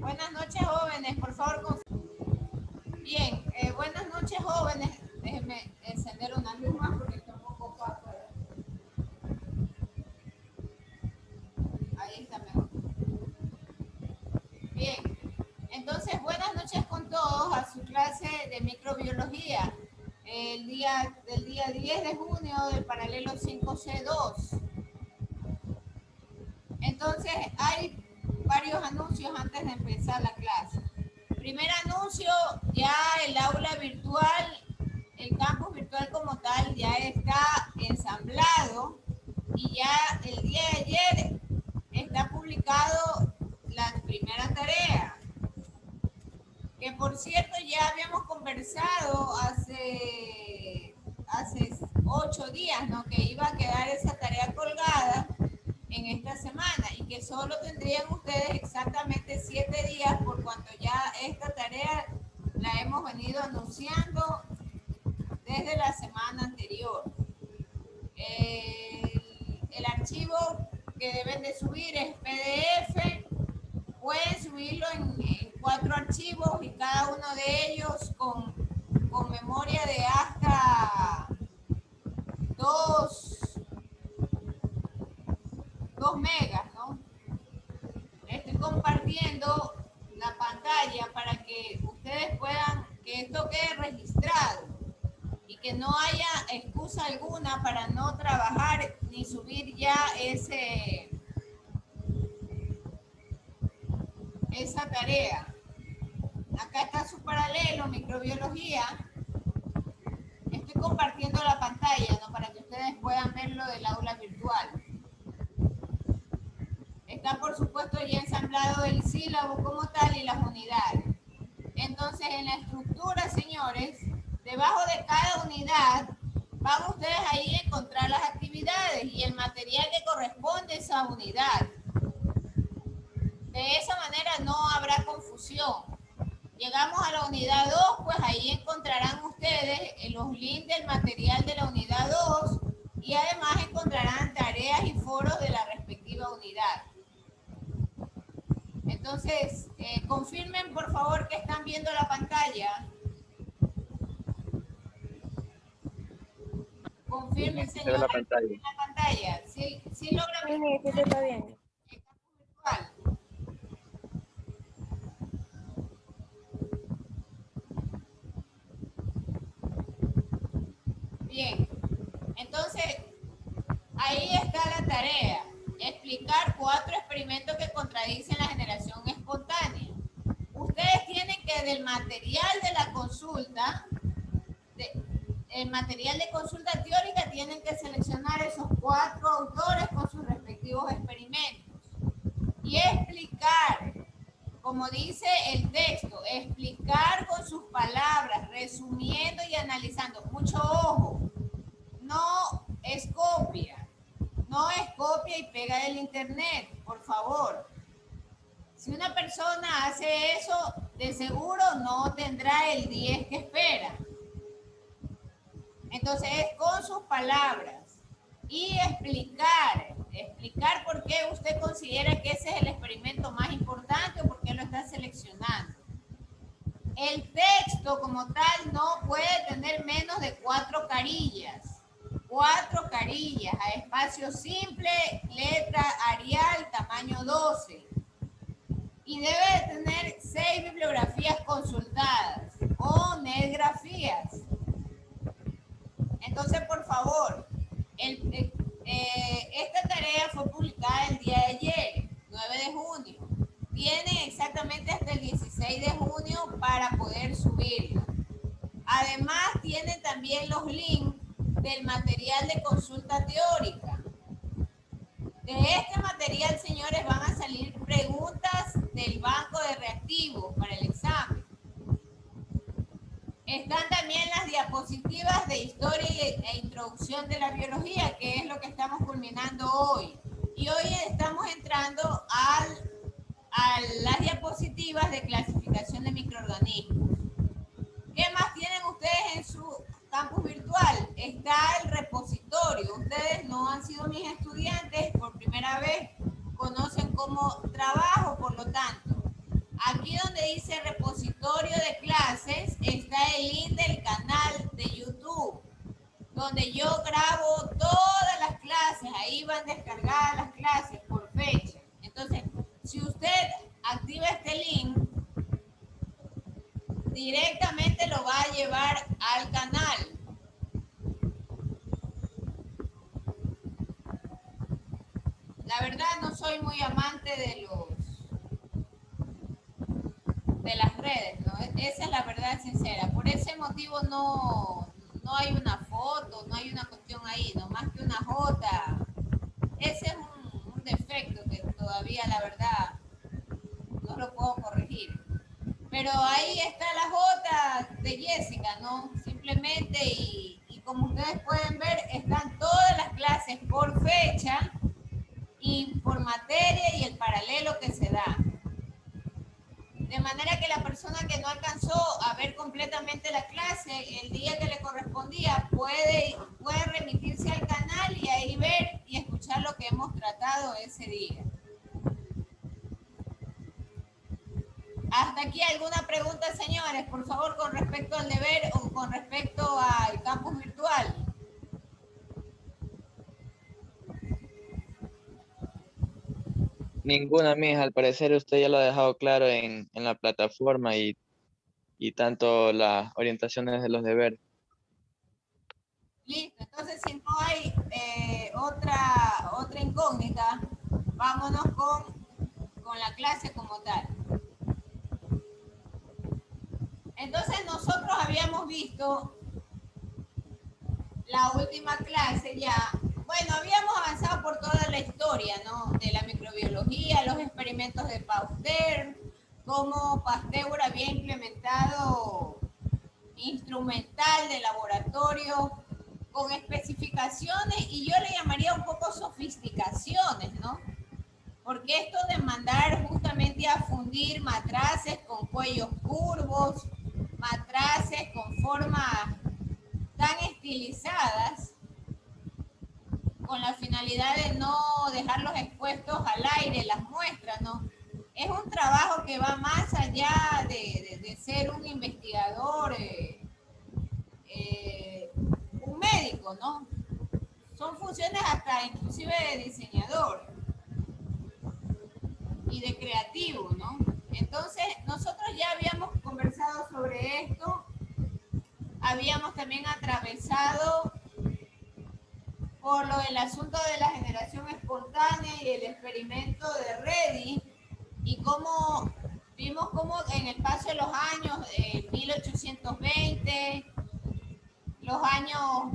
Buenas noches, jóvenes, por favor. Bien, buenas noches, jóvenes. Déjenme encender una luz más porque está un poco opaco. Ahí está mejor. Bien, entonces buenas noches con todos a su clase de microbiología. El día del día 10 de junio del paralelo 5C2. Entonces hay varios anuncios antes de empezar la clase. Primer anuncio, ya el aula virtual, el campus virtual como tal ya está ensamblado y ya el día de ayer está publicado la primera tarea, que por cierto ya habíamos conversado hace 8 días, ¿no? Que iba a quedar esa tarea colgada en esta semana y que solo tendrían ustedes exactamente 7 días por cuanto ya esta tarea la hemos venido anunciando desde la semana anterior. El archivo que deben de subir es PDF. Pueden subirlo en 4 archivos y cada uno de ellos con memoria de hasta 2 megas, ¿no? Estoy compartiendo la pantalla para que ustedes puedan, que esto quede registrado y que no haya excusa alguna para no trabajar ni subir ya esa tarea. Acá está su paralelo, microbiología. Estoy compartiendo la pantalla, ¿no? Para que ustedes puedan verlo del aula virtual. Está, por supuesto, ya ensamblado el sílabo como tal y las unidades. Entonces, en la estructura, señores, debajo de cada unidad, van ustedes ahí a encontrar las actividades y el material que corresponde a esa unidad. De esa manera no habrá confusión. Llegamos a la unidad 2, pues ahí encontrarán ustedes los links del material de la unidad 2 y además encontrarán tareas y foros de la respectiva unidad. Entonces, confirmen por favor que están viendo la pantalla. Confirmen, señora, la pantalla. la pantalla. Sí logra ver. Sí, se está bien. El campus virtual. Bien, entonces ahí está la tarea. Explicar 4 experimentos que contradicen la generación espontánea. Ustedes tienen que del material de la consulta, el material de consulta teórica, tienen que seleccionar esos 4 autores con sus respectivos experimentos y explicar, como dice el texto, explicar con sus palabras, resumiendo y analizando. Mucho ojo, no es copia. No es copia y pega del internet, por favor. Si una persona hace eso, de seguro no tendrá el 10 que espera. Entonces es con sus palabras y explicar por qué usted considera que ese es el experimento más importante o por qué lo está seleccionando. El texto como tal no puede tener menos de 4 carillas. 4 carillas a espacio simple, letra Arial, tamaño 12. Y debe tener 6 bibliografías consultadas o netgrafías. Entonces, por favor, esta tarea fue publicada el día de ayer, 9 de junio. Tienen exactamente hasta el 16 de junio para poder subirla. Además, tienen también los links del material de consulta teórica. De este material, señores, van a salir preguntas del banco de reactivos para el examen. Están también las diapositivas de historia e introducción de la biología, que es lo que estamos culminando hoy. Y hoy estamos entrando a las diapositivas de clasificación de microorganismos. ¿Qué más tienen ustedes en su campus virtual? Está el repositorio. Ustedes no han sido mis estudiantes, por primera vez conocen cómo trabajo, por lo tanto, aquí donde dice repositorio de clases está el link del canal de YouTube, donde yo grabo todas las clases, ahí van descargadas las clases por fecha. Entonces, si usted activa este link, directamente lo va a llevar al canal. La verdad no soy muy amante de las redes, ¿no? Esa es la verdad sincera. Por ese motivo no hay una foto, no hay una cuestión ahí, no más que una J. Ese es un defecto que todavía la verdad no lo puedo corregir. Pero ahí está la J de Jessica, ¿no? Simplemente, y como ustedes pueden ver, están todas las clases por fecha y por materia y el paralelo que se da. De manera que la persona que no alcanzó a ver completamente la clase el día que le correspondía puede remitirse al canal y ahí ver y escuchar lo que hemos tratado ese día. Hasta aquí alguna pregunta, señores, por favor, con respecto al deber o con respecto al campus virtual. Ninguna, mija. Al parecer usted ya lo ha dejado claro en la plataforma y tanto las orientaciones de los deberes. Listo, entonces si no hay otra incógnita, vámonos con la clase como tal. Entonces nosotros habíamos visto la última clase ya, bueno, habíamos avanzado por toda la historia, ¿no? De la microbiología, los experimentos de Pasteur, cómo Pasteur había implementado instrumental de laboratorio con especificaciones y yo le llamaría un poco sofisticaciones, ¿no? Porque esto de mandar justamente a fundir matraces con cuellos curvos, matraces con formas tan estilizadas, con la finalidad de no dejarlos expuestos al aire, las muestras, ¿no? Es un trabajo que va más allá de ser un investigador, un médico, ¿no? Son funciones hasta inclusive de diseñador y de creativo, ¿no? Entonces, nosotros ya habíamos conversado sobre esto, habíamos también atravesado por lo del asunto de la generación espontánea y el experimento de Reddy y cómo vimos cómo en el paso de los años, 1820, los años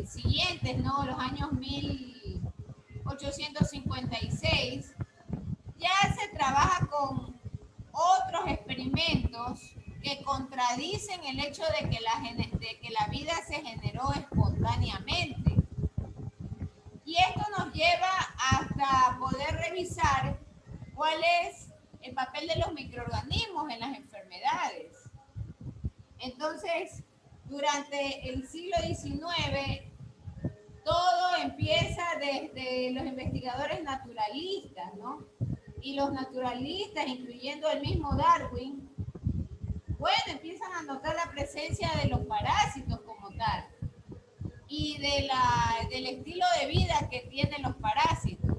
siguientes, ¿no? Los años 1856, ya se trabaja con otros experimentos que contradicen el hecho de que la vida se generó espontáneamente. Y esto nos lleva hasta poder revisar cuál es el papel de los microorganismos en las enfermedades. Entonces, durante el siglo XIX, todo empieza desde los investigadores naturalistas, ¿no? Y los naturalistas, incluyendo el mismo Darwin, bueno, empiezan a notar la presencia de los parásitos como tal y del estilo de vida que tienen los parásitos.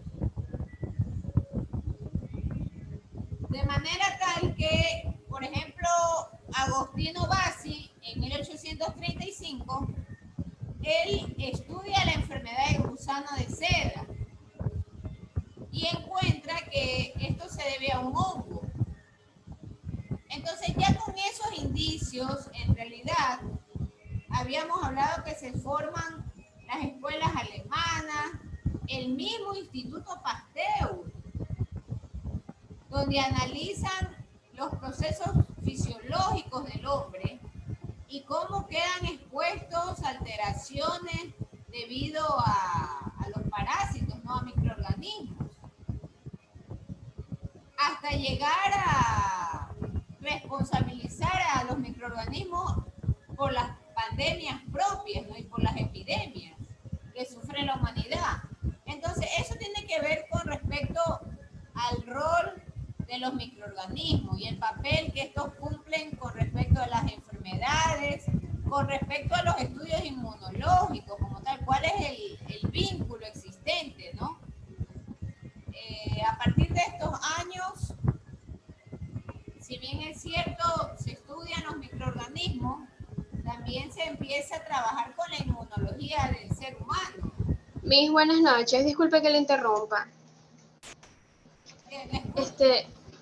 De manera tal que, por ejemplo, Agostino Bassi, en 1835, él estudia la enfermedad de gusano de seda y encuentra que esto se debe a un hongo. Entonces, ya con esos indicios, en realidad, habíamos hablado que se forman las escuelas alemanas, el mismo Instituto Pasteur, donde analizan los procesos fisiológicos del hombre y cómo quedan expuestos a alteraciones debido a los parásitos, ¿no? A microorganismos, hasta llegar a responsabilizar a los microorganismos por las pandemias propias, ¿no? Y por las epidemias que sufre la humanidad. Entonces, eso tiene que ver con respecto al rol de los microorganismos y el papel que estos cumplen con respecto a las enfermedades, con respecto a los estudios inmunológicos, como tal, cuál es el vínculo existente, ¿no? A partir de estos años, si bien es cierto, se estudian los microorganismos, también se empieza a trabajar con la inmunología del ser humano. Mis buenas noches, disculpe que le interrumpa.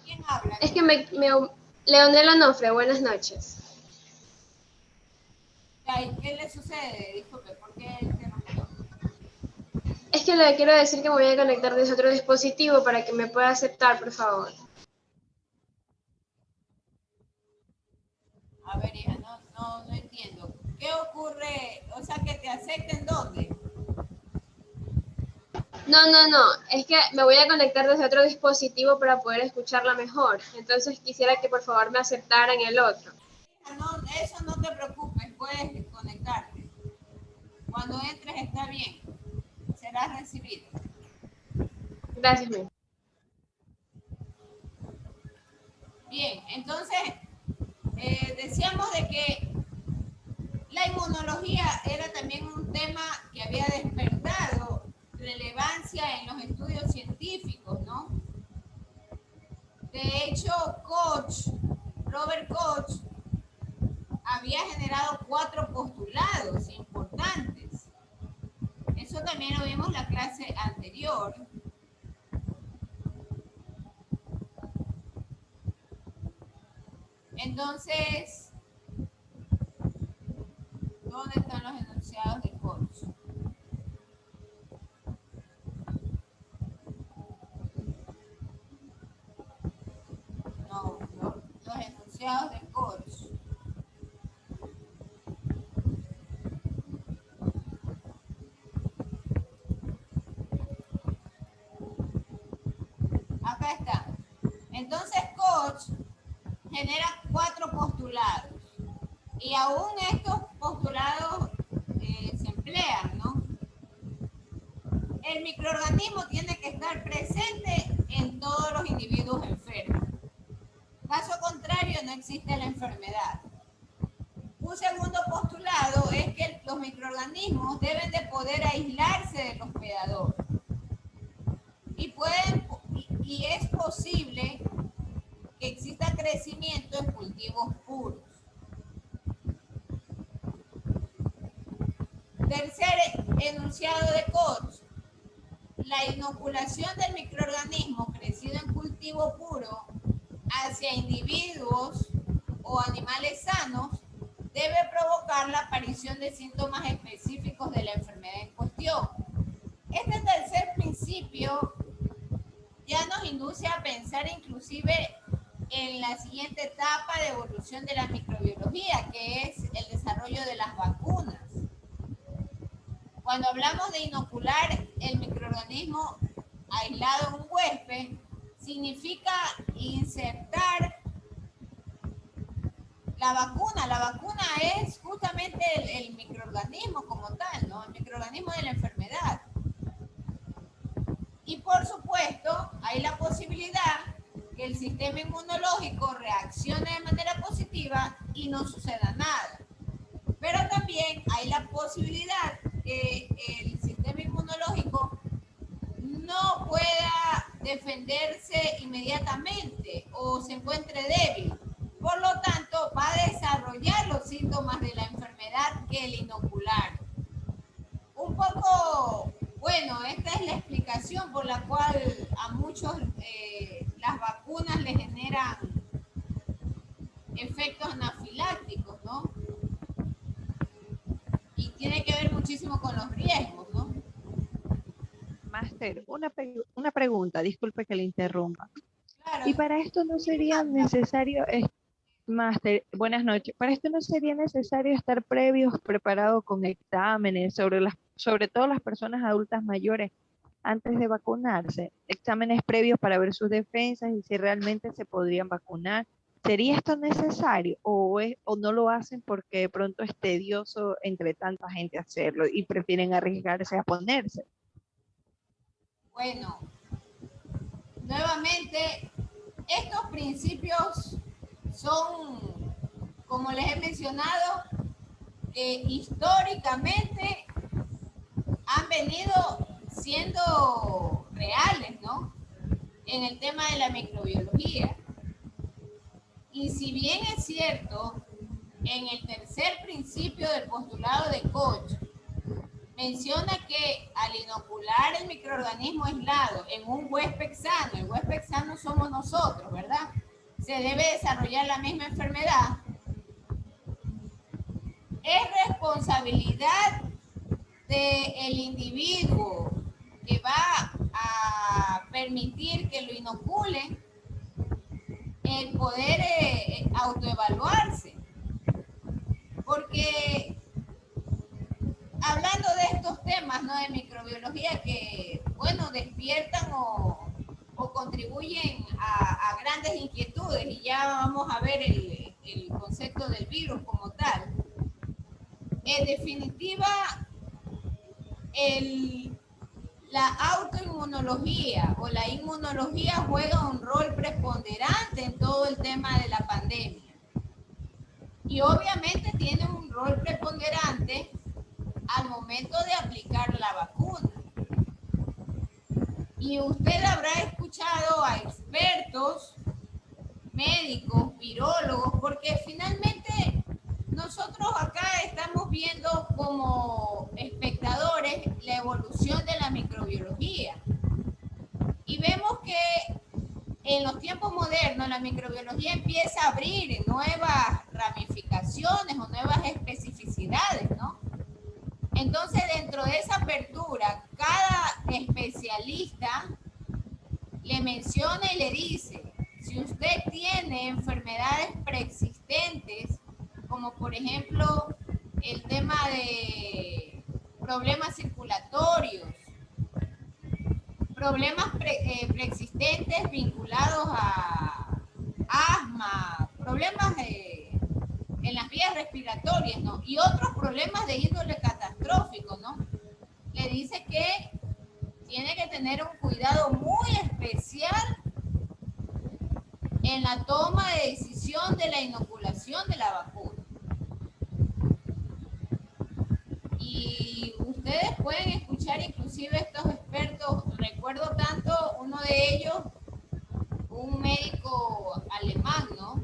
¿Quién habla? Es que Leonel Onofre, buenas noches. ¿Qué le sucede? Disculpe, ¿por qué interrumpió? Es que le quiero decir que me voy a conectar desde otro dispositivo para que me pueda aceptar, por favor. A ver, hija, no entiendo. ¿Qué ocurre? O sea, que te acepten dónde. No, es que me voy a conectar desde otro dispositivo para poder escucharla mejor. Entonces quisiera que por favor me aceptaran el otro. No, eso no te preocupes, puedes conectarte. Cuando entres está bien, serás recibido. Gracias, mi. Bien, entonces decíamos de que la inmunología era también un tema que había despertado relevancia en los estudios científicos, ¿no? De hecho, Robert Koch, había generado 4 postulados importantes. Eso también lo vimos en la clase anterior. Entonces, ¿dónde están los enunciados de Koch? No, los enunciados de Koch. Acá está. Entonces Koch genera 4 postulados y aún estos postulados se emplean, ¿no? El microorganismo tiene que estar presente en todos los individuos enfermos. Caso contrario, no existe la enfermedad. Un segundo postulado es que los microorganismos deben de poder aislarse del hospedador. Y es posible que exista crecimiento en cultivos puros. Tercer enunciado de Koch: la inoculación del microorganismo crecido en cultivo puro hacia individuos o animales sanos debe provocar la aparición de síntomas específicos de la enfermedad en cuestión. Este tercer principio ya nos induce a pensar inclusive en la siguiente etapa de evolución de la microbiología, que es el desarrollo de las vacunas. Cuando hablamos de inocular el microorganismo aislado en un huésped, significa insertar la vacuna. La vacuna es justamente el microorganismo como tal, ¿no? El microorganismo de la enfermedad. Y por supuesto, hay la posibilidad que el sistema inmunológico reaccione de manera positiva y no suceda nada. Pero también hay la posibilidad que el sistema inmunológico no pueda defenderse inmediatamente o se encuentre débil. Por lo tanto, va a desarrollar los síntomas de la enfermedad que el inocular. Un poco, bueno, esta es la explicación por la cual a muchos las vacunas le generan efectos anafilácticos, ¿no? Y tiene que ver muchísimo con los riesgos, ¿no? Máster, una pregunta, disculpe que le interrumpa. Claro. Y para esto no sería necesario, Máster, buenas noches, para esto no sería necesario estar previos, preparados con exámenes sobre todo las personas adultas mayores antes de vacunarse, exámenes previos para ver sus defensas y si realmente se podrían vacunar. ¿Sería esto necesario o no lo hacen porque de pronto es tedioso entre tanta gente hacerlo y prefieren arriesgarse a ponerse? Bueno, nuevamente, son, como les he mencionado, históricamente han venido siendo reales, ¿no? En el tema de la microbiología. Y si bien es cierto, en el tercer principio del postulado de Koch, menciona que al inocular el microorganismo aislado en un huésped sano, el huésped sano somos nosotros, ¿verdad? Se debe desarrollar la misma enfermedad. Es responsabilidad del individuo que va a permitir que lo inoculen el poder autoevaluarse. Porque hablando de estos temas, ¿no?, de microbiología que, bueno, despiertan o contribuyen a grandes inquietudes, y ya vamos a ver el concepto del virus como tal. En definitiva, la autoinmunología o la inmunología juega un rol preponderante en todo el tema de la pandemia. Y obviamente tiene un rol preponderante al momento de aplicar la vacuna. Y usted habrá escuchado a expertos, médicos, virólogos, porque finalmente nosotros acá estamos viendo como espectadores la evolución de la microbiología. Y vemos que en los tiempos modernos la microbiología empieza a abrir nuevas ramificaciones o nuevas especificidades, ¿no? Entonces, dentro de esa apertura, cada especialista le menciona y le dice, si usted tiene enfermedades preexistentes, como por ejemplo el tema de problemas circulatorios, problemas preexistentes vinculados a asma, problemas en las vías respiratorias, ¿no?, y otros problemas de índole catastrófico, ¿no?, le dice que tiene que tener un cuidado muy especial en la toma de decisión de la inoculación de la vacuna. Y ustedes pueden escuchar inclusive estos expertos, recuerdo tanto uno de ellos, un médico alemán, ¿no?,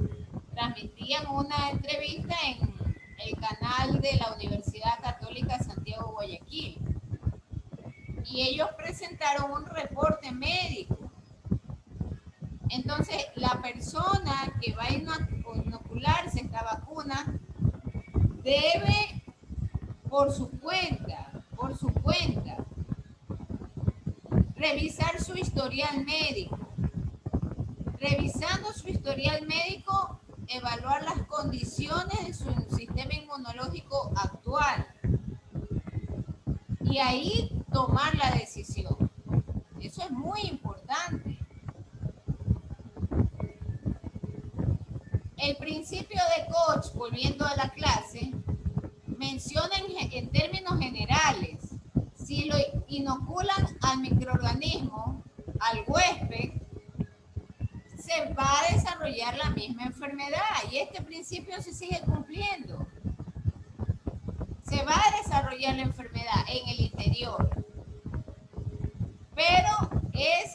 transmitían una entrevista en el canal de la Universidad Católica Santiago Guayaquil. Y ellos presentaron un reporte médico. Entonces, la persona que va a inocularse esta vacuna debe, por su cuenta, revisar su historial médico. Revisando su historial médico, evaluar las condiciones de su sistema inmunológico actual. Y ahí tomar la decisión. Eso es muy importante. El principio de Koch, volviendo a la clase, menciona en términos generales, si lo inoculan al microorganismo, al huésped, se va a desarrollar la misma enfermedad, y este principio se sigue cumpliendo. Se va a desarrollar la enfermedad en el interior, pero es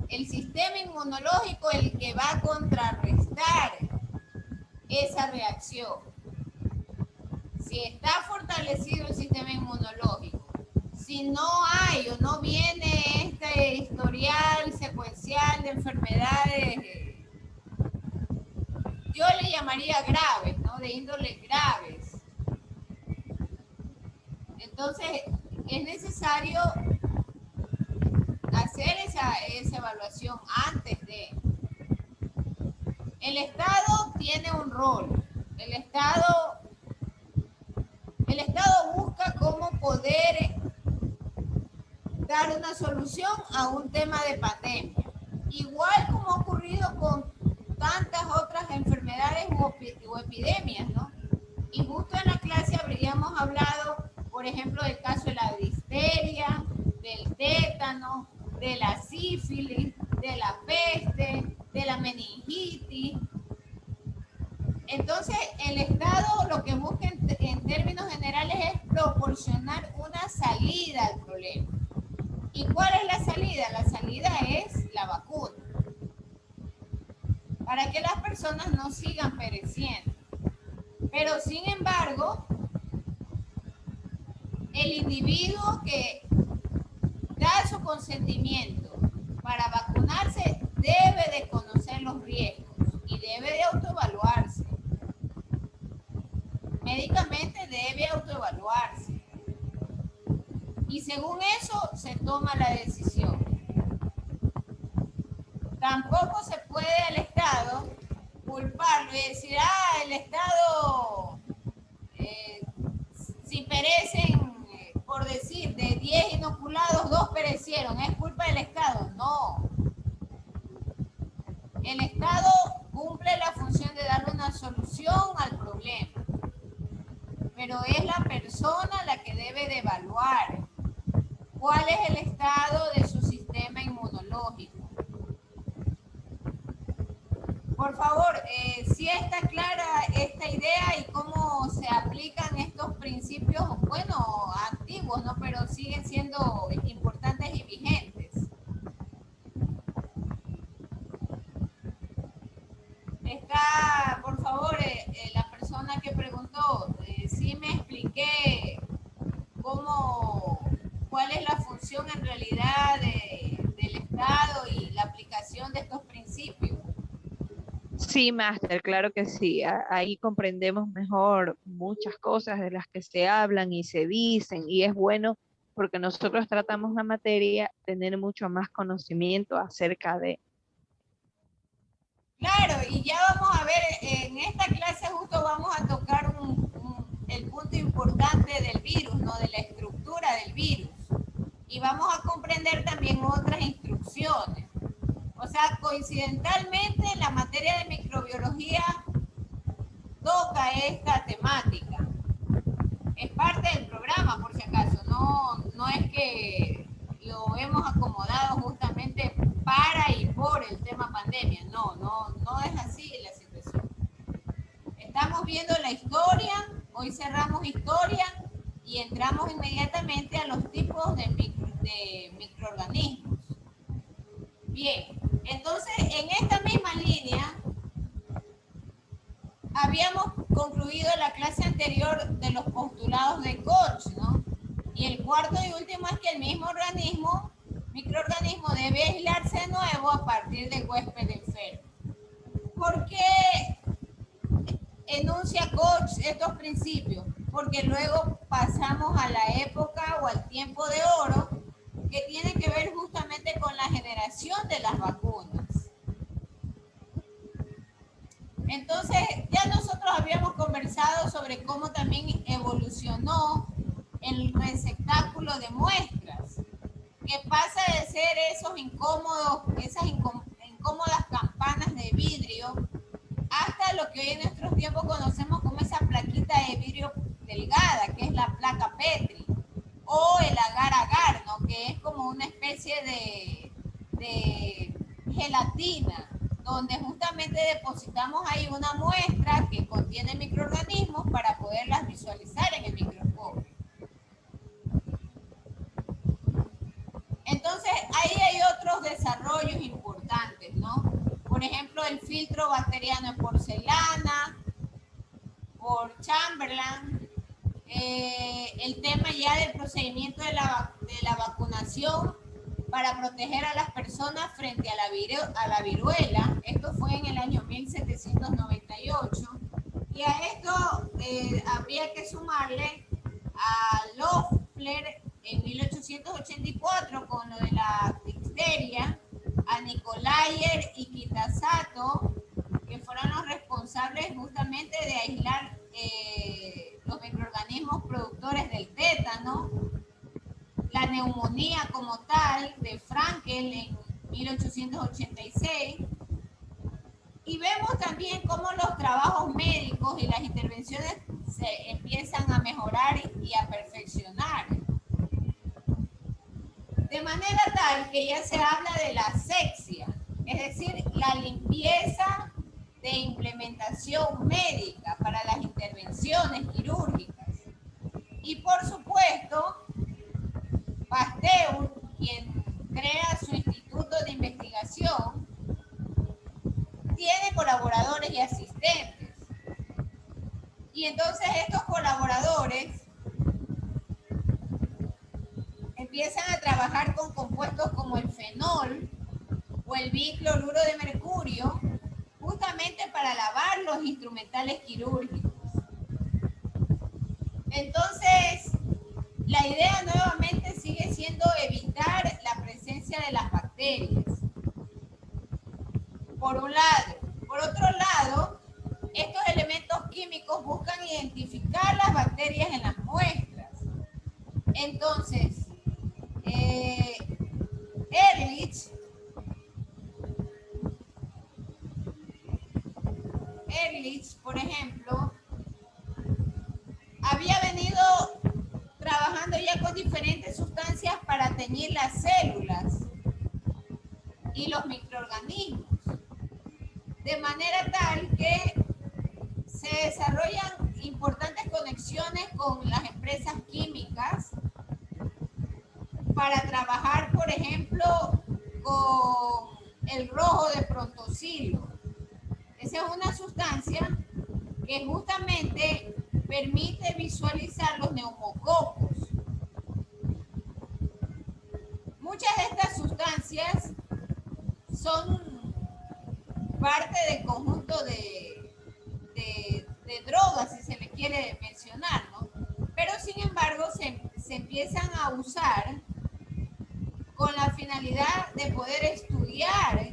el sistema inmunológico el que va a contrarrestar esa reacción. Si está fortalecido el sistema inmunológico, si no hay o no viene este historial secuencial de enfermedades, yo le llamaría graves, ¿no?, de índole graves, entonces es necesario hacer esa evaluación antes de. El Estado tiene un rol. El Estado busca cómo poder dar una solución a un tema de pandemia. Igual como ha ocurrido con tantas otras enfermedades o epidemias, ¿no? Y justo en la clase habríamos hablado, por ejemplo, del caso de la difteria, del tétano, de la sífilis, de la peste, de la meningitis. para que las personas no sigan pereciendo. Pero sin embargo, el individuo que da su consentimiento para vacunarse debe de conocer los riesgos y debe de autoevaluarse. Médicamente debe autoevaluarse. Y según eso se toma la decisión. Tampoco se puede al Estado culparlo y decir, el Estado, si perecen, por decir, de 10 inoculados, 2 perecieron, ¿es culpa del Estado? No. El Estado cumple la función de darle una solución al problema, pero es la persona la que debe de evaluar cuál es el estado de su sistema inmunológico. Por favor, si está clara esta idea y cómo se aplican estos principios, bueno, antiguos, ¿no? Pero siguen siendo importantes y vigentes. Está, por favor, la persona que preguntó, sí me expliqué cuál es la función en realidad del Estado y la aplicación de estos principios. Sí, máster, claro que sí. Ahí comprendemos mejor muchas cosas de las que se hablan y se dicen, y es bueno porque nosotros tratamos la materia, tener mucho más conocimiento acerca de. Claro, y ya vamos a ver, en esta clase justo vamos a tocar el punto importante del virus, ¿no? De la estructura del virus. Y vamos a comprender también otras instrucciones. O sea, coincidentalmente la materia de microbiología toca esta temática. Es parte del programa, por si acaso. No es que lo hemos acomodado justamente para y por el tema pandemia. No es así la situación. Estamos viendo la historia, hoy cerramos historia y entramos inmediatamente a los tipos de microorganismos. Bien, entonces en esta misma línea habíamos concluido la clase anterior de los postulados de Koch, ¿no? Y el cuarto y último es que el mismo microorganismo debe aislarse de nuevo a partir del huésped enfermo. ¿Por qué enuncia Koch estos principios? Porque luego pasamos a la época o al tiempo de oro, que tiene que ver justamente con la generación de las vacunas. Entonces, ya nosotros habíamos conversado sobre cómo también evolucionó el receptáculo de muestras, que pasa de ser esas incómodas campanas de vidrio hasta lo que hoy en nuestros tiempos conocemos como esa plaquita de vidrio delgada, que es la placa Petri, o el agar-agar, ¿no? Que es como una especie de gelatina, donde justamente depositamos ahí una muestra que contiene microorganismos para poderlas visualizar en el microscopio. Entonces, ahí hay otros desarrollos importantes, ¿no? Por ejemplo, el filtro bacteriano en porcelana, por Chamberlain, el tema ya del procedimiento de la vacunación para proteger a las personas frente a la viruela. Esto fue en el año 1798. Y a esto habría que sumarle a Loeffler en 1884 con lo de la difteria, a Nicolayer y Kitasato, que fueron los responsables justamente de aislar los microorganismos productores del tétano, la neumonía como tal de Frankel en 1886, y vemos también cómo los trabajos médicos y las intervenciones se empiezan a mejorar y a perfeccionar. De manera tal que ya se habla de la asepsia, es decir, la limpieza de implementación médica para las intervenciones quirúrgicas. Y por supuesto, Pasteur, quien crea su instituto de investigación, tiene colaboradores y asistentes. Y entonces estos colaboradores empiezan a trabajar con compuestos como el fenol o el bicloruro de mercurio, justamente para lavar los instrumentales quirúrgicos. Entonces, la idea nuevamente sigue siendo evitar la presencia de las bacterias, por un lado. Por otro lado, estos elementos químicos buscan identificar las bacterias en las muestras. Entonces, Ehrlich, por ejemplo, había venido trabajando ya con diferentes sustancias para teñir las células y los microorganismos, de manera tal que se desarrollan importantes conexiones con las empresas químicas para trabajar, por ejemplo, con el rojo de prontocilo. Esa es una sustancia que justamente permite visualizar los neumococos. Muchas de estas sustancias son parte del conjunto de drogas, si se le quiere mencionar, ¿no? Pero sin embargo se empiezan a usar con la finalidad de poder estudiar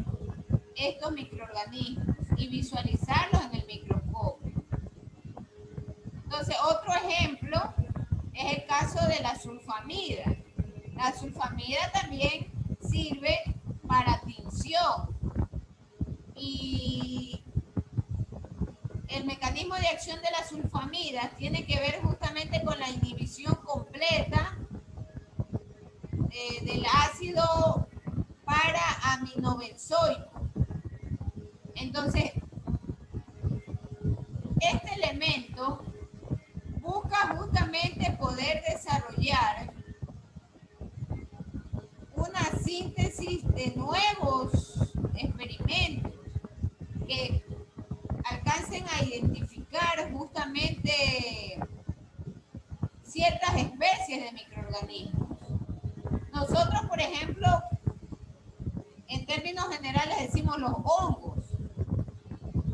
estos microorganismos y visualizarlos en el microscopio. Entonces, otro ejemplo es el caso de la sulfamida. La sulfamida también sirve para tinción. Y el mecanismo de acción de la sulfamida tiene que ver justamente con la inhibición completa del ácido para-aminobenzoico. Entonces, este elemento busca justamente poder desarrollar una síntesis de nuevos experimentos que alcancen a identificar justamente ciertas especies de microorganismos. Nosotros, por ejemplo, en términos generales decimos los hongos,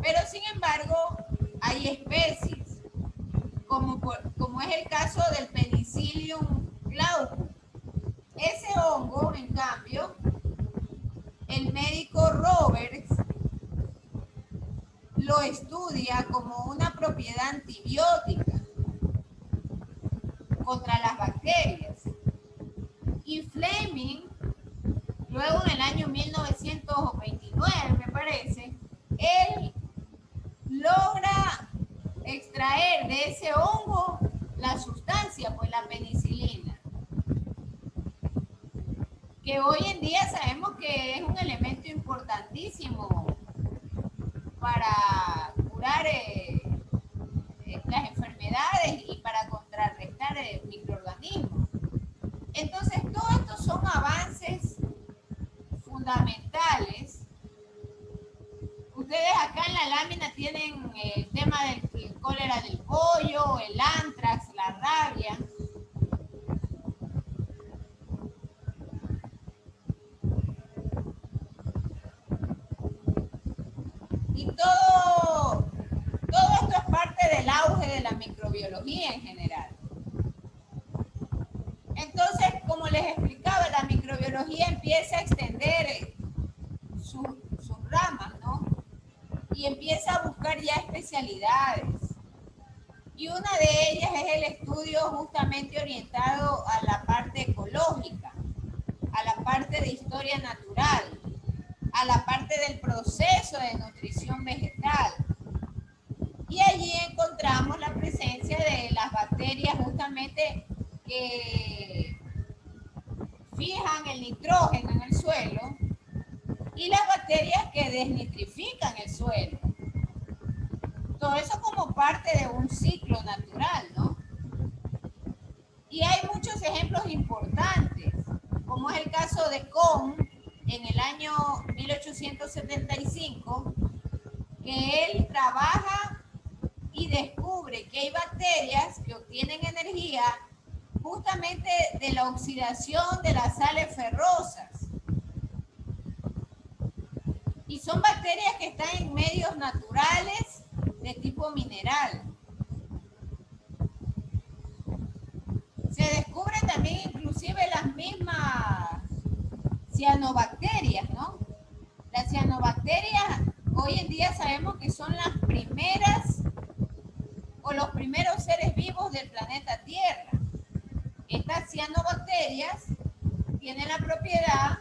pero sin embargo hay especies, como es el caso del Penicillium glaucum. Ese hongo, en cambio, el médico Roberts lo estudia como una propiedad antibiótica contra las bacterias. Y Fleming, luego en el año 1929, me parece, él logra extraer de ese hongo la sustancia, pues la penicilina, que hoy en día sabemos que es un elemento importantísimo para curar las enfermedades y para contrarrestar microorganismos. Entonces, todos estos son avances fundamentales. Ustedes acá en la lámina tienen el tema del cólera del pollo, el antrax, la rabia. Y todo esto es parte del auge de la microbiología en general. Entonces, como les explicaba, la microbiología empieza a extender sus ramas, ¿no? Y empieza a buscar ya especialidades. Y una de ellas es el estudio justamente orientado a la parte ecológica, a la parte de historia natural, a la parte del proceso de nutrición vegetal. Y allí encontramos la presencia de las bacterias justamente que fijan el nitrógeno en el suelo y las bacterias que desnitrifican el suelo. Todo eso como parte de un ciclo natural, ¿no? Y hay muchos ejemplos importantes, como es el caso de Kohn en el año 1875, que él trabaja y descubre que hay bacterias que obtienen energía justamente de la oxidación de las sales ferrosas. Y son bacterias que están en medios naturales de tipo mineral. Se descubren también inclusive las mismas cianobacterias, ¿no? Las cianobacterias hoy en día sabemos que son las primeras o los primeros seres vivos del planeta Tierra. Estas cianobacterias tienen la propiedad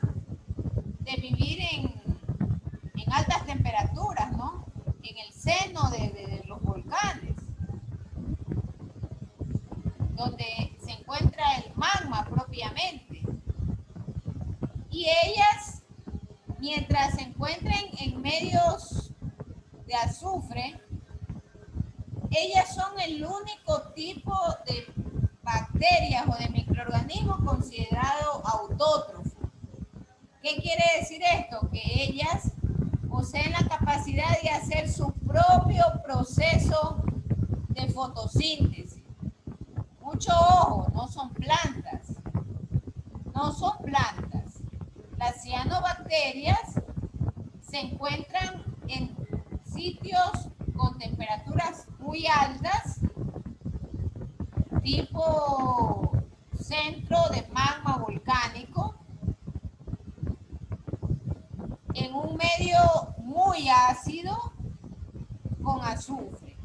de vivir en altas temperaturas, ¿no? En el seno de los volcanes, donde se encuentra el magma propiamente. Y ellas, mientras se encuentren en medios de azufre, ellas son el único tipo de bacterias o de microorganismos considerado autótrofo. ¿Qué quiere decir esto? Que ellas poseen la capacidad de hacer su propio proceso de fotosíntesis. Mucho ojo, no son plantas. No son plantas. Las cianobacterias se encuentran en sitios con temperaturas muy altas, tipo centro de magma volcánico, en un medio muy ácido con azufre.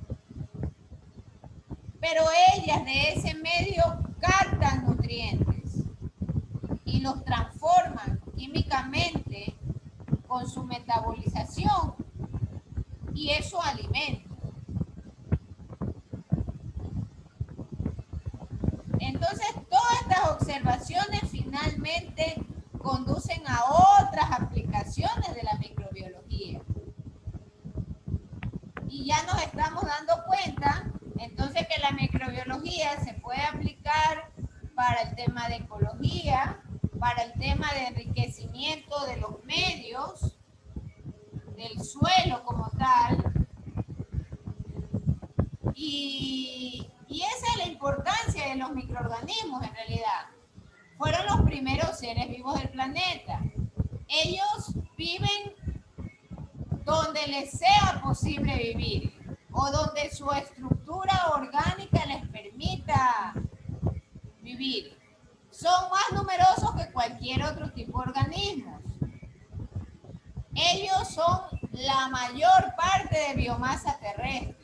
Pero ellas de ese medio captan nutrientes y los transforman químicamente con su metabolización y es su alimento. Entonces, todas estas observaciones finalmente conducen a otras aplicaciones de la microbiología. Y ya nos estamos dando cuenta, entonces, que la microbiología se puede aplicar para el tema de ecología, para el tema de enriquecimiento de los medios, del suelo como tal. Y esa es la importancia de los microorganismos en realidad. Fueron los primeros seres vivos del planeta. Ellos viven donde les sea posible vivir o donde su estructura orgánica les permita vivir. Son más numerosos que cualquier otro tipo de organismos. Ellos son la mayor parte de biomasa terrestre.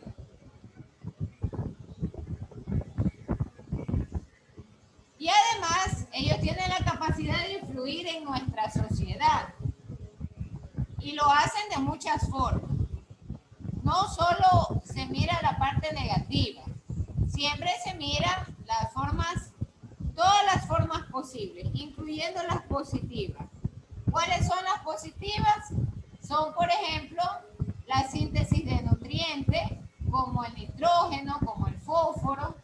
Y además, ellos tienen la capacidad de influir en nuestra sociedad. Y lo hacen de muchas formas. No solo se mira la parte negativa, siempre se mira las formas, todas las formas posibles, incluyendo las positivas. ¿Cuáles son las positivas? Son, por ejemplo, la síntesis de nutrientes, como el nitrógeno, como el fósforo,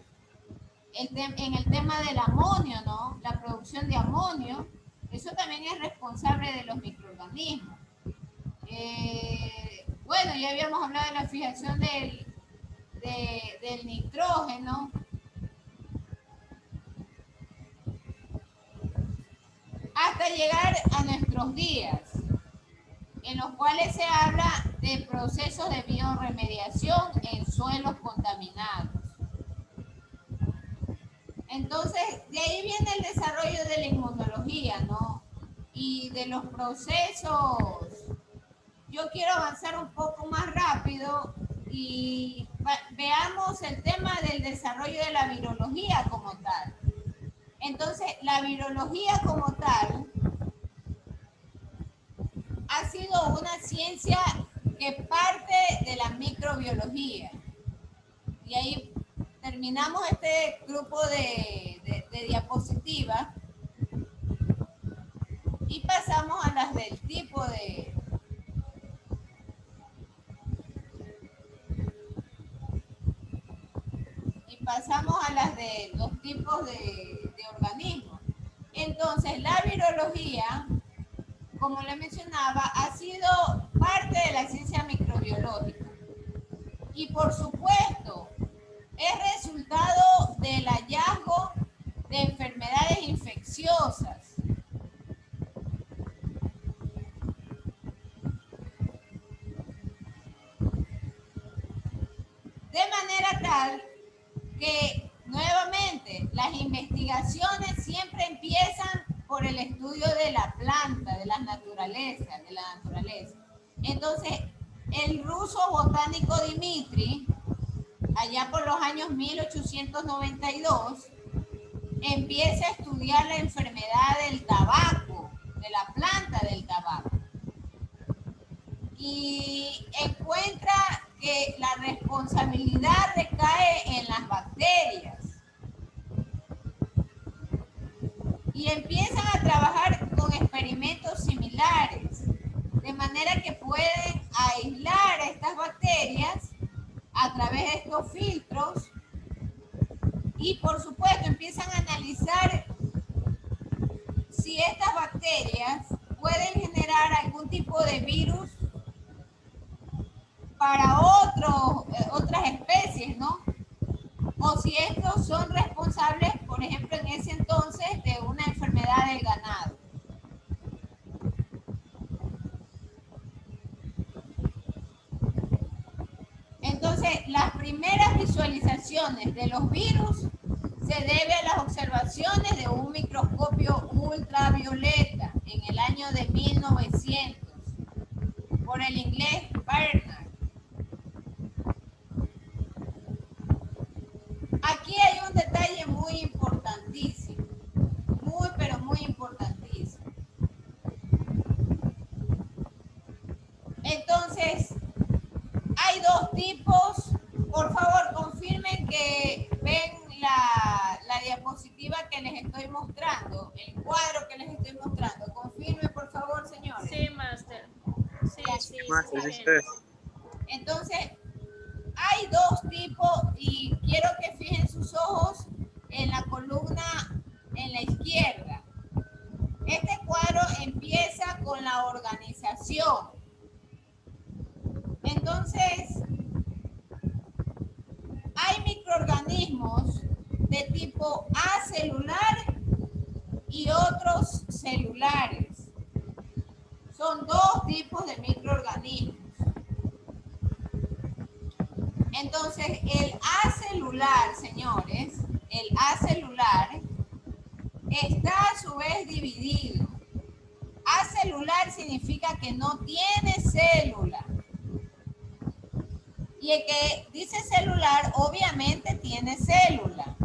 en el tema del amonio, ¿no? La producción de amonio, eso también es responsable de los microorganismos. Bueno, ya habíamos hablado de la fijación del nitrógeno. Hasta llegar a nuestros días, en los cuales se habla de procesos de bioremediación en suelos contaminados. Entonces, de ahí viene el desarrollo de la inmunología, ¿no? Y de los procesos. Yo quiero avanzar un poco más rápido y veamos el tema del desarrollo de la virología como tal. Entonces, la virología como tal ha sido una ciencia que parte de la microbiología. Y ahí terminamos este grupo de diapositivas y pasamos a las del tipo de... Pasamos a las de los tipos de organismos. Entonces, la virología, como le mencionaba, ha sido parte de la ciencia microbiológica. por supuesto, es resultado del hallazgo de enfermedades infecciosas. De manera tal que, nuevamente, las investigaciones siempre empiezan por el estudio de la planta, de la naturaleza. Entonces, el ruso botánico Dmitri, allá por los años 1892, empieza a estudiar la enfermedad del tabaco, de la planta del tabaco. Y encuentra que la responsabilidad recae en las bacterias. Y empiezan a trabajar con experimentos similares, de manera que pueden aislar a estas bacterias a través de estos filtros y, por supuesto, empiezan a analizar si estas bacterias pueden generar algún tipo de virus para otras especies, ¿no? O si estos son responsables, por ejemplo, en ese entonces, de una enfermedad del ganado. Entonces, las primeras visualizaciones de los virus se debe a las observaciones de un microscopio ultravioleta en el año de 1900 por el inglés Bernard. Aquí hay un detalle muy importantísimo, pero muy importantísimo. Entonces, hay dos tipos. Por favor, confirmen que ven la diapositiva que les estoy mostrando, el cuadro que les estoy mostrando. Confirmen, por favor, señores. Sí, Master. Sí. Entonces, hay dos tipos y quiero que fijen sus ojos en la columna en la izquierda. Este cuadro empieza con la organización. Entonces, hay microorganismos de tipo acelular y otros celulares. Son dos tipos de microorganismos. Entonces, el acelular, señores, el acelular está a su vez dividido. Acelular significa que no tiene célula. Y el que dice celular, obviamente tiene célula.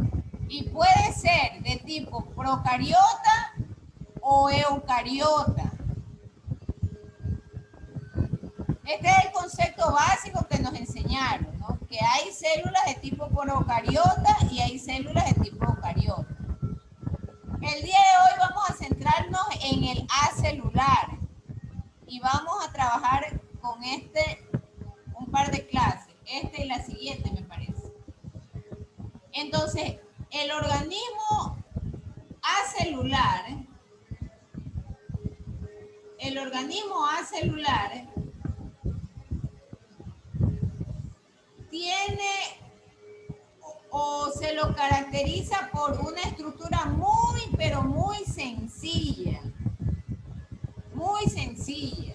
Y puede ser de tipo procariota o eucariota. Este es el concepto básico que nos enseñaron, ¿no? Que hay células de tipo procariota y hay células de tipo eucariota. El día de hoy vamos a centrarnos en el acelular y vamos a trabajar con un par de clases, esta y la siguiente me parece. Entonces, el organismo acelular tiene o se lo caracteriza por una estructura muy, pero muy sencilla. Muy sencilla.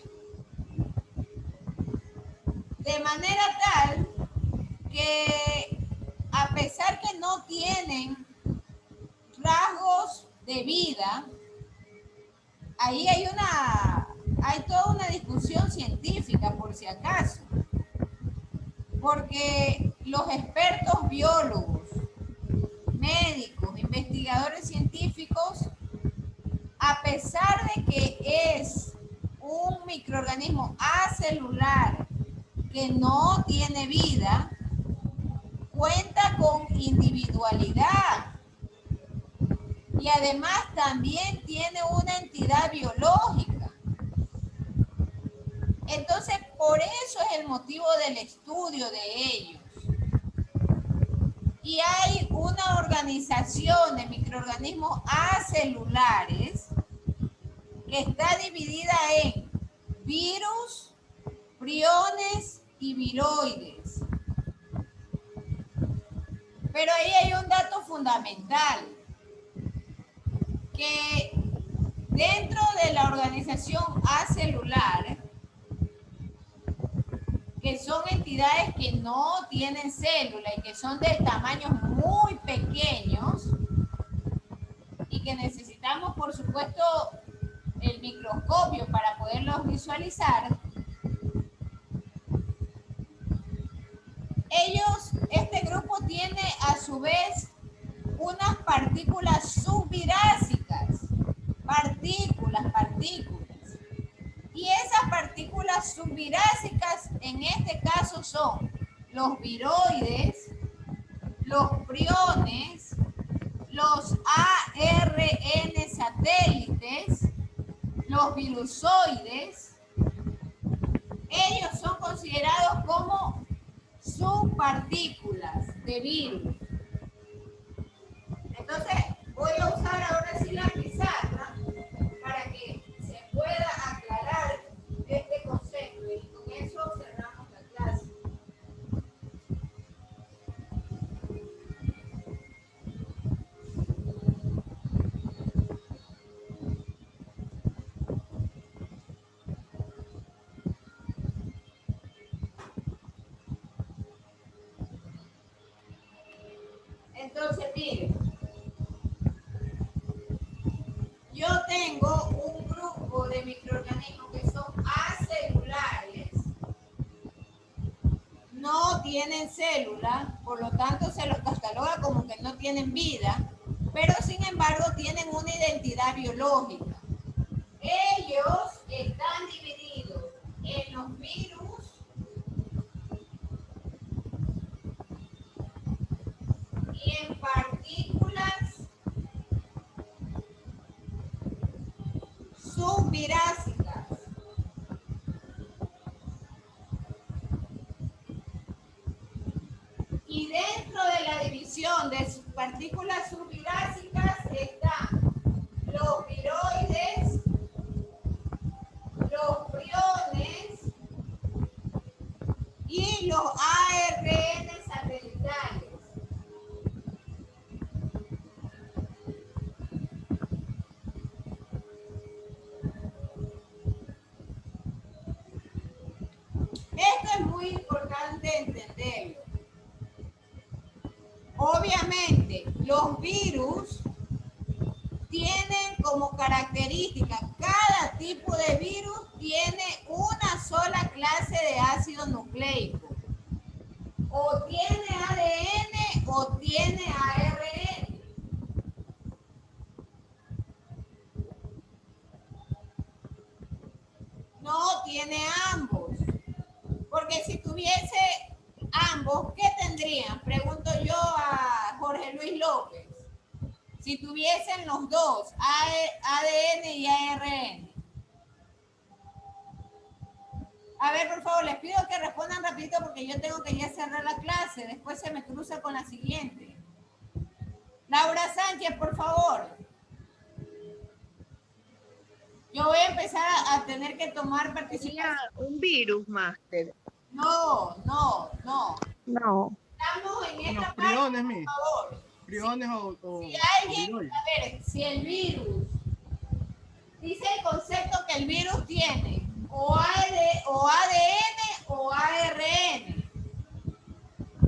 De manera tal que, a pesar que no tienen rasgos de vida, ahí hay toda una discusión científica, por si acaso. Porque los expertos biólogos, médicos, investigadores científicos, a pesar de que es un microorganismo acelular que no tiene vida, cuenta con individualidad y además también tiene una entidad biológica. Entonces, por eso es el motivo del estudio de ellos. Y hay una organización de microorganismos acelulares que está dividida en virus, priones y viroides. Pero ahí hay un dato fundamental, que dentro de la organización acelular, que son entidades que no tienen célula y que son de tamaños muy pequeños y que necesitamos, por supuesto, el microscopio para poderlos visualizar, este grupo tiene a su vez unas partículas subvirásicas, partículas. Y esas partículas subvirásicas en este caso son los viroides, los priones, los ARN satélites, los virusoides. Ellos son considerados como subpartículas de virus. Entonces, voy a usar ahora sí la pizarra para que se pueda aclarar este concepto y con eso cerramos la clase. Entonces, miren, yo tengo un grupo de microorganismos que son acelulares, no tienen célula, por lo tanto se los cataloga como que no tienen vida, pero sin embargo tienen una identidad biológica. Ellos están divididos en los virus y en partículas subvirásicas. Y dentro de la división de sus partículas subvirásicas están los viroides, los priones y los ARN satelitales. Esto es muy importante entenderlo. Obviamente, los virus tienen como característica, cada tipo de virus tiene una sola clase de ácido nucleico. O tiene ADN o tiene ARN. No tiene ambos. Porque si tuviese ambos, ¿qué tendrían? Pregunto yo a Jorge Luis López. Si tuviesen los dos, ADN y ARN. A ver, por favor, les pido que respondan rapidito porque yo tengo que ya cerrar la clase. Después se me cruza con la siguiente. Laura Sánchez, por favor. Yo voy a empezar a tener que tomar participación. Un virus, máster. No. No. Estamos en esta Los parte, priones, por favor. Priones o Si alguien, viroides. a ver, si el virus dice el concepto que el virus tiene o ADN o ARN,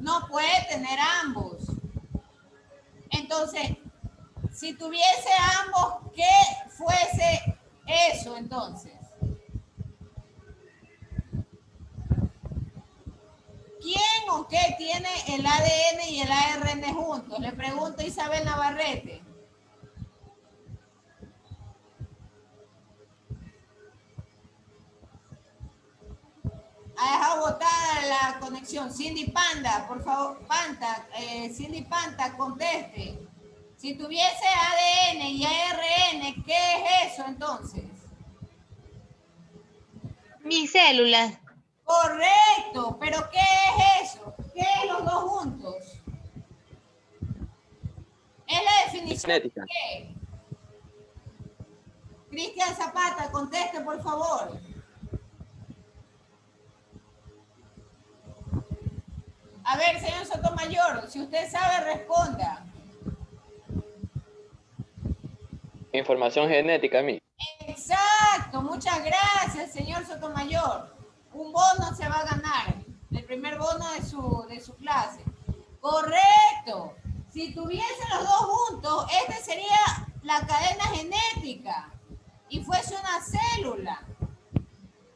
no puede tener ambos. Entonces, si tuviese ambos, ¿qué fuese eso entonces? ¿Quién o qué tiene el ADN y el ARN juntos? Le pregunto a Isabel Navarrete. Ha dejado botada la conexión. Cindy Panda, por favor, Cindy Panta, conteste. Si tuviese ADN y ARN, ¿qué es eso entonces? Mis células. Correcto, pero ¿qué es eso? ¿Qué es los dos juntos? Es la definición Genética. de qué. Cristian Zapata, conteste por favor. A ver, señor Sotomayor, si usted sabe, responda. Información genética, mi. Exacto, muchas gracias, señor Sotomayor. Un bono se va a ganar, el primer bono de su clase. Correcto. Si tuviesen los dos juntos, este sería la cadena genética y fuese una célula.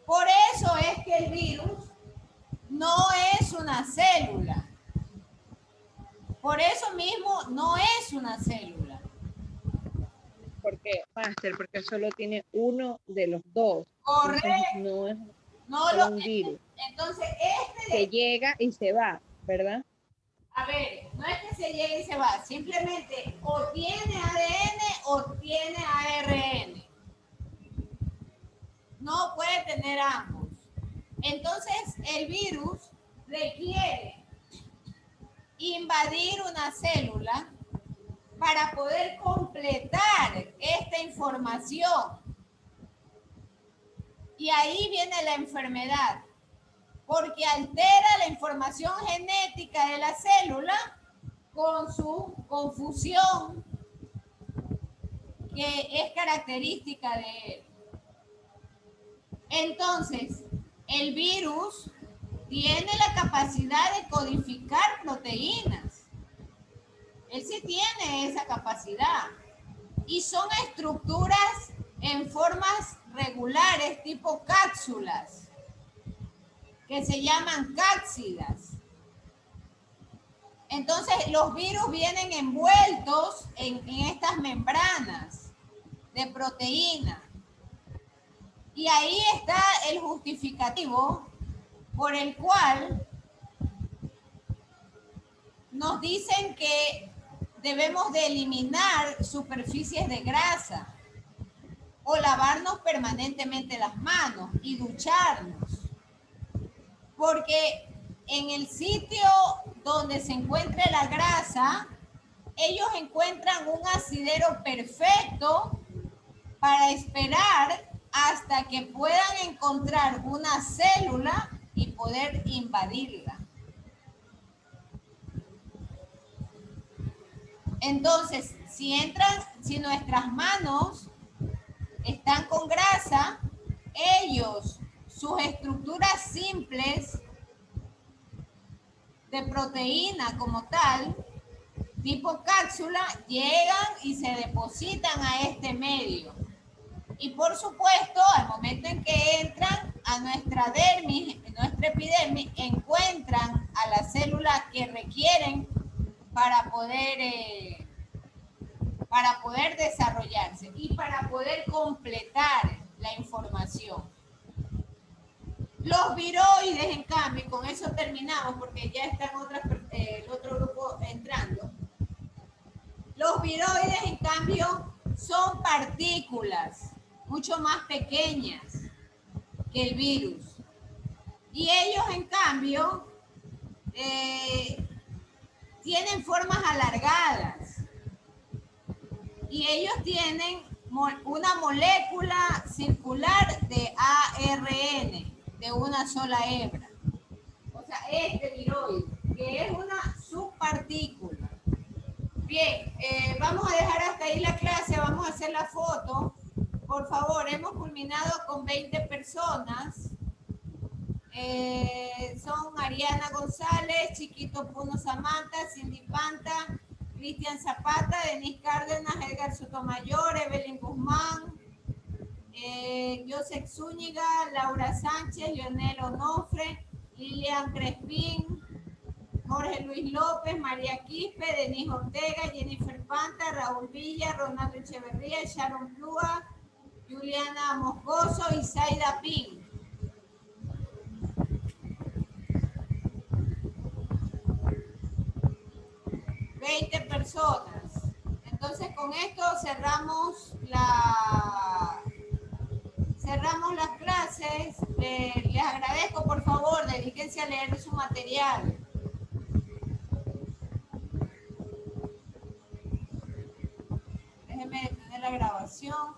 Por eso es que el virus no es una célula. Por eso mismo no es una célula. ¿Por qué, Máster? Porque solo tiene uno de los dos. Correcto. Entonces, no es No solo lo, un virus. entonces, Que llega y se va, ¿verdad? a ver, no es que se llegue y se va, simplemente o tiene ADN o tiene ARN. No puede tener ambos. Entonces, el virus requiere invadir una célula para poder completar esta información. Y ahí viene la enfermedad, porque altera la información genética de la célula con su confusión que es característica de él. Entonces, el virus tiene la capacidad de codificar proteínas. Él sí tiene esa capacidad. Y son estructuras en formas regulares, tipo cápsulas, que se llaman cápsidas. Entonces, los virus vienen envueltos en estas membranas de proteína. Y ahí está el justificativo por el cual nos dicen que debemos de eliminar superficies de grasa o lavarnos permanentemente las manos y ducharnos. Porque en el sitio donde se encuentre la grasa, ellos encuentran un asidero perfecto para esperar hasta que puedan encontrar una célula y poder invadirla. Entonces, si nuestras manos están con grasa, ellos, sus estructuras simples de proteína como tal, tipo cápsula, llegan y se depositan a este medio. Y por supuesto, al momento en que entran a nuestra dermis, nuestra epidermis, encuentran a las células que requieren para poder desarrollarse y para poder completar la información. Los viroides, en cambio, y con eso terminamos porque ya están el otro grupo entrando. Los viroides, en cambio, son partículas mucho más pequeñas que el virus. Y ellos, en cambio, tienen formas alargadas. Y ellos tienen una molécula circular de ARN, de una sola hebra. O sea, este viroide, que es una subpartícula. Bien, vamos a dejar hasta ahí la clase, vamos a hacer la foto. Por favor, hemos culminado con 20 personas. Son Mariana González, Chiquito Puno Samantha, Cindy Panta, Cristian Zapata, Denis Cárdenas, Edgar Sotomayor, Evelyn Guzmán, Joseph Zúñiga, Laura Sánchez, Leonel Onofre, Lilian Crespín, Jorge Luis López, María Quispe, Denis Ortega, Jennifer Panta, Raúl Villa, Ronaldo Echeverría, Sharon Plúa, Juliana Moscoso y Zaida Pin. ...20 personas. Entonces, con esto cerramos las clases. Les agradezco, por favor, dedíquense a leer su material. Déjenme detener la grabación.